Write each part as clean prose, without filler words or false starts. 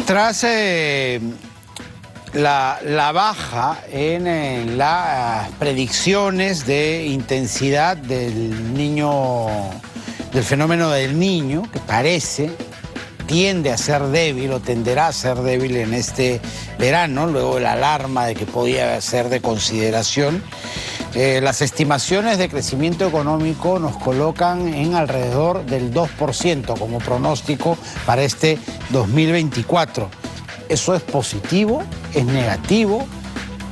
Tras la baja en las predicciones de intensidad del fenómeno del Niño, que tiende a ser débil o tenderá a ser débil en este verano, luego de la alarma de que podía ser de consideración, las estimaciones de crecimiento económico nos colocan en alrededor del 2% como pronóstico para este 2024. ¿Eso es positivo? ¿Es negativo?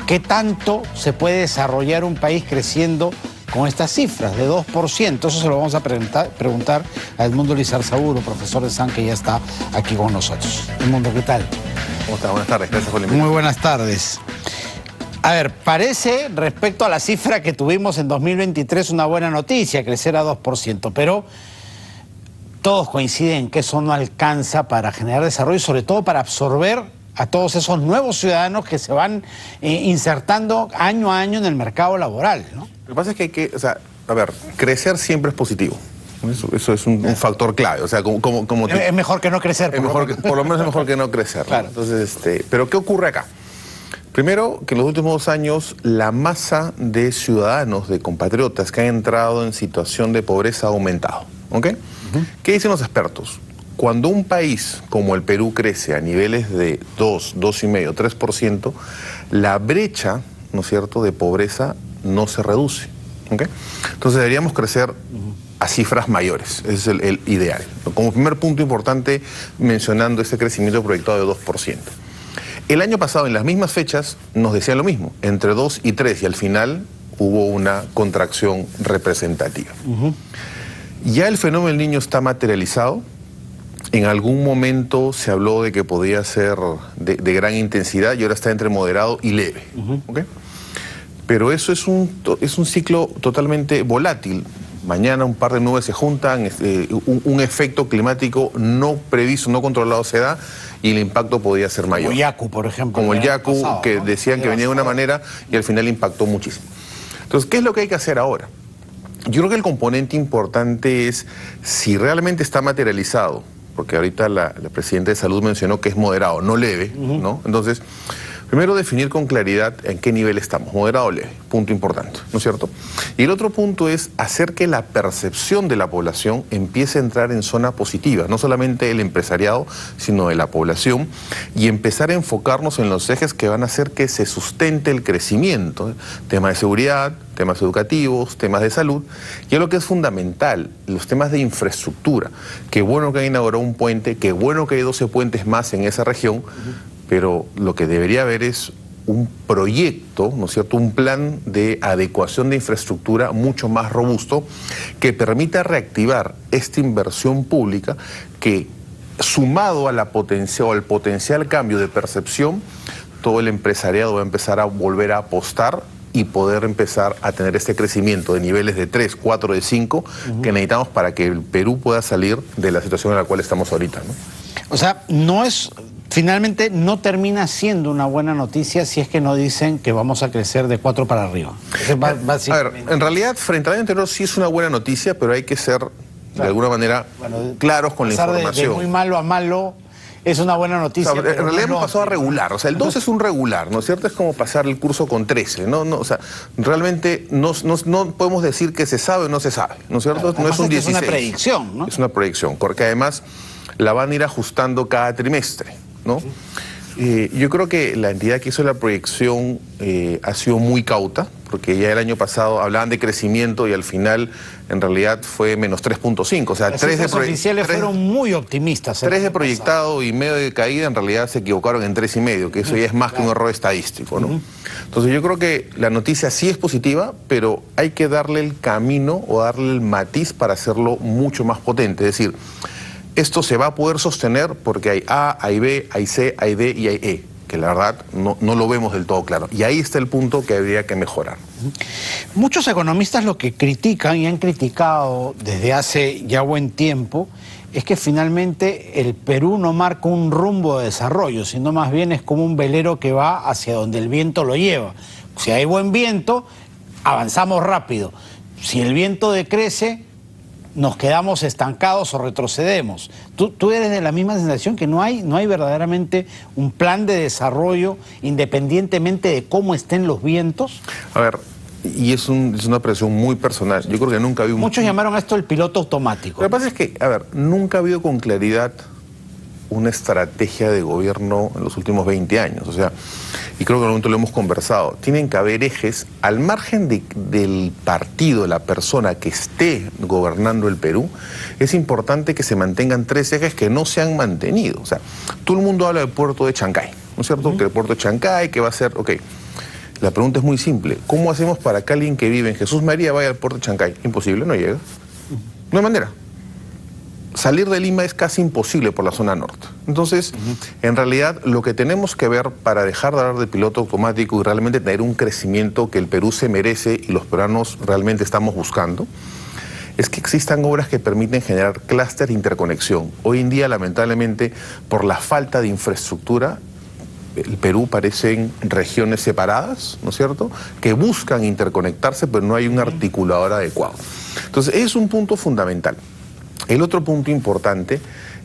¿Qué tanto se puede desarrollar un país creciendo con estas cifras de 2%? Eso se lo vamos a preguntar a Edmundo Lizarzaburu, profesor de SAN, que ya está aquí con nosotros. Edmundo, ¿qué tal? ¿Cómo está? Buenas tardes, gracias por la invitación. Muy buenas tardes. A ver, parece, respecto a la cifra que tuvimos en 2023, una buena noticia, crecer a 2%, pero todos coinciden que eso no alcanza para generar desarrollo y sobre todo para absorber a todos esos nuevos ciudadanos que se van insertando año a año en el mercado laboral, ¿no? Lo que pasa es que crecer siempre es positivo. Eso es un factor clave. O sea, es mejor que no crecer. Por lo menos es mejor que no crecer. Claro. Entonces, pero ¿qué ocurre acá? Primero, que en los últimos 2 años la masa de ciudadanos, de compatriotas que han entrado en situación de pobreza ha aumentado. ¿Ok? ¿Qué dicen los expertos? Cuando un país como el Perú crece a niveles de 2, 2,5, 3%, la brecha, ¿no es cierto?, de pobreza no se reduce. ¿Ok? Entonces deberíamos crecer a cifras mayores. Ese es el ideal. Como primer punto importante, mencionando ese crecimiento proyectado de 2%. El año pasado, en las mismas fechas, nos decían lo mismo, entre 2 y 3, y al final hubo una contracción representativa. Ya el fenómeno del Niño está materializado. En algún momento se habló de que podía ser de gran intensidad y ahora está entre moderado y leve. ¿Okay? Pero eso es un ciclo totalmente volátil. Mañana un par de nubes se juntan, un efecto climático no previsto, no controlado se da y el impacto podría ser mayor. Como Yaku, por ejemplo. Como el Yaku, que decían que venía de una manera y al final impactó muchísimo. Entonces, ¿qué es lo que hay que hacer ahora? Yo creo que el componente importante es si realmente está materializado, porque ahorita la presidenta de Salud mencionó que es moderado, no leve, ¿no? Entonces, primero definir con claridad en qué nivel estamos, moderado o leve, punto importante, ¿no es cierto? Y el otro punto es hacer que la percepción de la población empiece a entrar en zona positiva, no solamente el empresariado, sino de la población, y empezar a enfocarnos en los ejes que van a hacer que se sustente el crecimiento, temas de seguridad, temas educativos, temas de salud, y es lo que es fundamental, los temas de infraestructura. Qué bueno que ha inaugurado un puente, qué bueno que hay 12 puentes más en esa región, pero lo que debería haber es un proyecto, ¿no es cierto?, un plan de adecuación de infraestructura mucho más robusto que permita reactivar esta inversión pública que, sumado a al potencial cambio de percepción, todo el empresariado va a empezar a volver a apostar y poder empezar a tener este crecimiento de niveles de 3, 4, de 5 que necesitamos para que el Perú pueda salir de la situación en la cual estamos ahorita, ¿no? O sea, finalmente no termina siendo una buena noticia si es que no dicen que vamos a crecer de 4 para arriba. A ver, en realidad, frente al año anterior sí es una buena noticia, pero hay que ser, de alguna manera, claros con la información. De muy malo a malo es una buena noticia. O sea, en realidad hemos pasado a regular. O sea, el 2 es un regular, ¿no es cierto? Es como pasar el curso con 13, ¿no? O sea, realmente no podemos decir que se sabe o no se sabe, ¿no es cierto? Claro, no es un 16. Es una predicción, ¿no? Es una predicción, porque además la van a ir ajustando cada trimestre, ¿no? Yo creo que la entidad que hizo la proyección ha sido muy cauta, porque ya el año pasado hablaban de crecimiento y al final en realidad fue menos 3.5. O sea, las cifras oficiales fueron muy optimistas. 3 de proyectado y medio de caída, en realidad se equivocaron en 3,5, que eso ya es más que un error estadístico, ¿no? Entonces yo creo que la noticia sí es positiva, pero hay que darle el camino o darle el matiz para hacerlo mucho más potente. Es decir, esto se va a poder sostener porque hay A, hay B, hay C, hay D y hay E, que la verdad no lo vemos del todo claro. Y ahí está el punto que habría que mejorar. Muchos economistas lo que critican y han criticado desde hace ya buen tiempo es que finalmente el Perú no marca un rumbo de desarrollo, sino más bien es como un velero que va hacia donde el viento lo lleva. Si hay buen viento, avanzamos rápido. Si el viento decrece, nos quedamos estancados o retrocedemos. ¿Tú eres de la misma sensación que no hay verdaderamente un plan de desarrollo independientemente de cómo estén los vientos? A ver, y es una apreciación muy personal. Yo creo que nunca había Muchos llamaron a esto el piloto automático. Lo que pasa es que, a ver, nunca ha habido con claridad una estrategia de gobierno en los últimos 20 años. O sea, y creo que en algún momento lo hemos conversado, tienen que haber ejes al margen del partido, la persona que esté gobernando el Perú. Es importante que se mantengan 3 ejes que no se han mantenido. O sea, todo el mundo habla del puerto de Chancay, ¿no es cierto? Que el puerto de Chancay, que va a ser, ok. La pregunta es muy simple. ¿Cómo hacemos para que alguien que vive en Jesús María vaya al puerto de Chancay? Imposible, no llega. No hay manera. Salir de Lima es casi imposible por la zona norte. Entonces, en realidad, lo que tenemos que ver para dejar de hablar de piloto automático y realmente tener un crecimiento que el Perú se merece y los peruanos realmente estamos buscando, es que existan obras que permiten generar clúster de interconexión. Hoy en día, lamentablemente, por la falta de infraestructura, el Perú parecen regiones separadas, ¿no es cierto?, que buscan interconectarse, pero no hay un articulador adecuado. Entonces, es un punto fundamental. El otro punto importante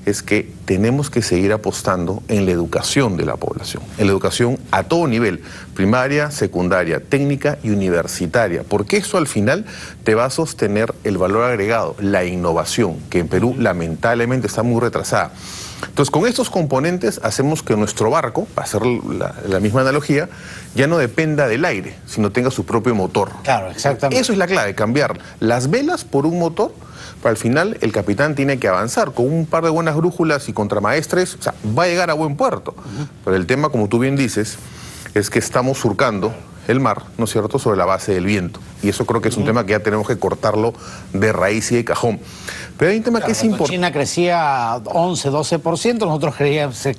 es que tenemos que seguir apostando en la educación de la población, en la educación a todo nivel, primaria, secundaria, técnica y universitaria, porque eso al final te va a sostener el valor agregado, la innovación, que en Perú lamentablemente está muy retrasada. Entonces, con estos componentes hacemos que nuestro barco, para hacer la misma analogía, ya no dependa del aire, sino tenga su propio motor. Claro, exactamente. Eso es la clave, cambiar las velas por un motor. Para al final el capitán tiene que avanzar con un par de buenas brújulas y contramaestres, o sea, va a llegar a buen puerto. Pero el tema, como tú bien dices, es que estamos surcando el mar, ¿no es cierto?, sobre la base del viento. Y eso creo que es un tema que ya tenemos que cortarlo de raíz y de cajón. Pero hay un tema que es importante. China crecía 11, 12%, nosotros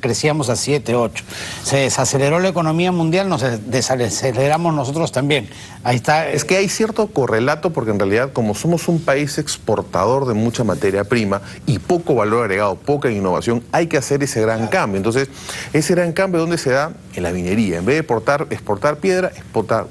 crecíamos a 7, 8. Se desaceleró la economía mundial, nos desaceleramos nosotros también. Ahí está. Es que hay cierto correlato porque en realidad, como somos un país exportador de mucha materia prima y poco valor agregado, poca innovación, hay que hacer ese gran cambio. Entonces, ese gran cambio, ¿dónde se da? En la minería. En vez de exportar piedra,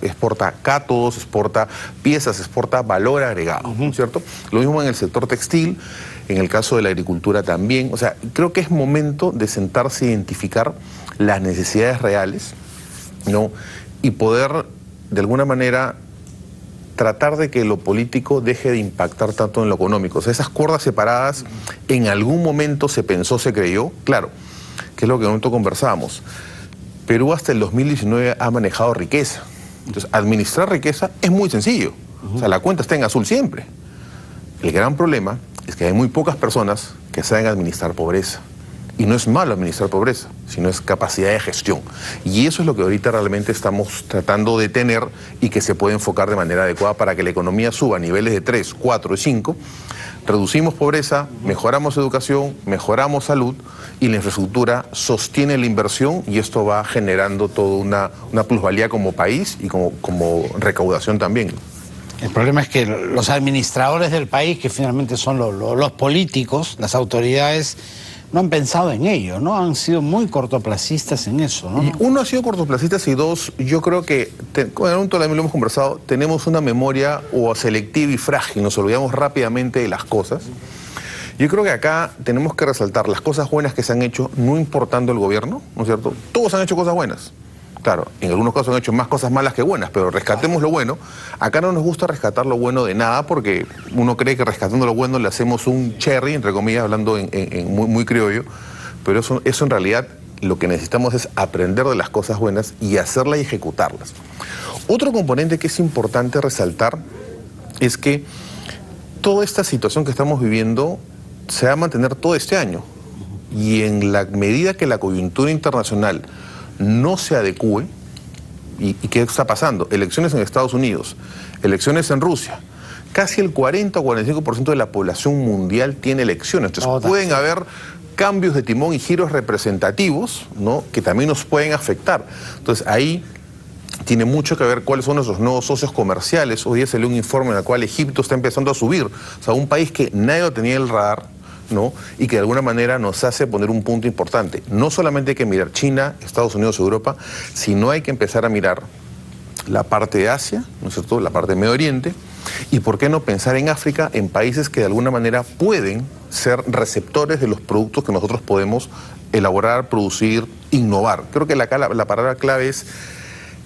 exporta cátodos, exporta piezas, exporta valor agregado, ¿no es cierto? Lo mismo en el sector textil, en el caso de la agricultura también. O sea, creo que es momento de sentarse a identificar las necesidades reales, ¿no? Y poder, de alguna manera, tratar de que lo político deje de impactar tanto en lo económico. O sea, esas cuerdas separadas, en algún momento se pensó, se creyó, claro, que es lo que en un momento conversábamos. Perú hasta el 2019 ha manejado riqueza. Entonces, administrar riqueza es muy sencillo. O sea, la cuenta está en azul siempre. El gran problema es que hay muy pocas personas que saben administrar pobreza. Y no es malo administrar pobreza, sino es capacidad de gestión. Y eso es lo que ahorita realmente estamos tratando de tener y que se puede enfocar de manera adecuada para que la economía suba a niveles de 3, 4 y 5. Reducimos pobreza, mejoramos educación, mejoramos salud y la infraestructura sostiene la inversión y esto va generando toda una plusvalía como país y como recaudación también. El problema es que los administradores del país, que finalmente son los políticos, las autoridades, no han pensado en ello, ¿no? Han sido muy cortoplacistas en eso, ¿no? Y uno ha sido cortoplacista y dos, yo creo que, con el asunto también lo hemos conversado, tenemos una memoria selectiva y frágil, nos olvidamos rápidamente de las cosas. Yo creo que acá tenemos que resaltar las cosas buenas que se han hecho, no importando el gobierno, ¿no es cierto? Todos han hecho cosas buenas. Claro, en algunos casos han hecho más cosas malas que buenas, pero rescatemos lo bueno. Acá no nos gusta rescatar lo bueno de nada porque uno cree que rescatando lo bueno le hacemos un cherry, entre comillas, hablando en muy criollo, pero eso en realidad lo que necesitamos es aprender de las cosas buenas y hacerlas y ejecutarlas. Otro componente que es importante resaltar es que toda esta situación que estamos viviendo se va a mantener todo este año y en la medida que la coyuntura internacional no se adecúe, ¿y qué está pasando? Elecciones en Estados Unidos, elecciones en Rusia. Casi el 40 o 45% de la población mundial tiene elecciones. Entonces pueden haber cambios de timón y giros representativos, ¿no?, que también nos pueden afectar. Entonces ahí tiene mucho que ver cuáles son nuestros nuevos socios comerciales. Hoy día salió un informe en el cual Egipto está empezando a subir. O sea, un país que nadie lo tenía en el radar, ¿no?, y que de alguna manera nos hace poner un punto importante. No solamente hay que mirar China, Estados Unidos, Europa, sino hay que empezar a mirar la parte de Asia, ¿no es cierto?, la parte de Medio Oriente, ¿Y por qué no pensar en África, en países que de alguna manera pueden ser receptores de los productos que nosotros podemos elaborar, producir, innovar? Creo que la palabra clave es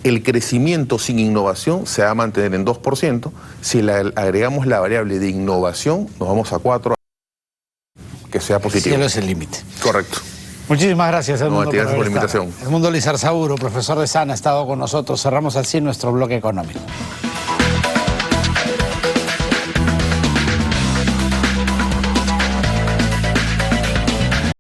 el crecimiento sin innovación se va a mantener en 2%. Si le agregamos la variable de innovación, nos vamos a 4%, que sea positivo. El cielo es el límite. Correcto. Muchísimas gracias, Edmundo, gracias por la invitación. Edmundo Lizarzauro, profesor de SAN, ha estado con nosotros. Cerramos así nuestro bloque económico.